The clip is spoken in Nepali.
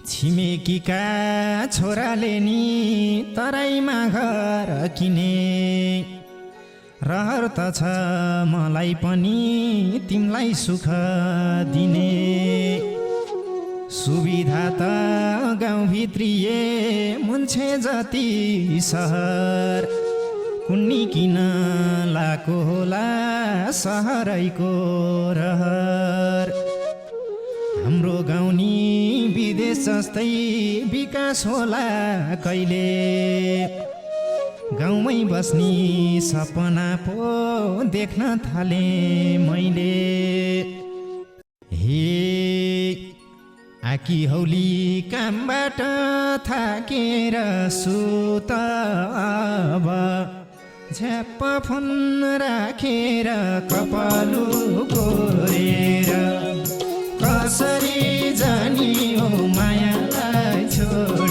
छिमेकीका छोराले नि तराईमा घर किने रहर त छ मलाई पनि तिमलाई सुख दिने सुविधा त गाउँभित्रिए मुन्छे जति सहर कुन्नी किन लाको होला सहरैको रहर हाम्रो गाउँ नि विदेश जस्तै विकास होला कहिले गाउँमै बस्ने सपना पो देख्न थाले मैले हे आकी हौली कामबाट थाकेर सुत अब झ्याप्प फोन राखेर कपालु कोरेर कसरी जानी हो मायालाई छोड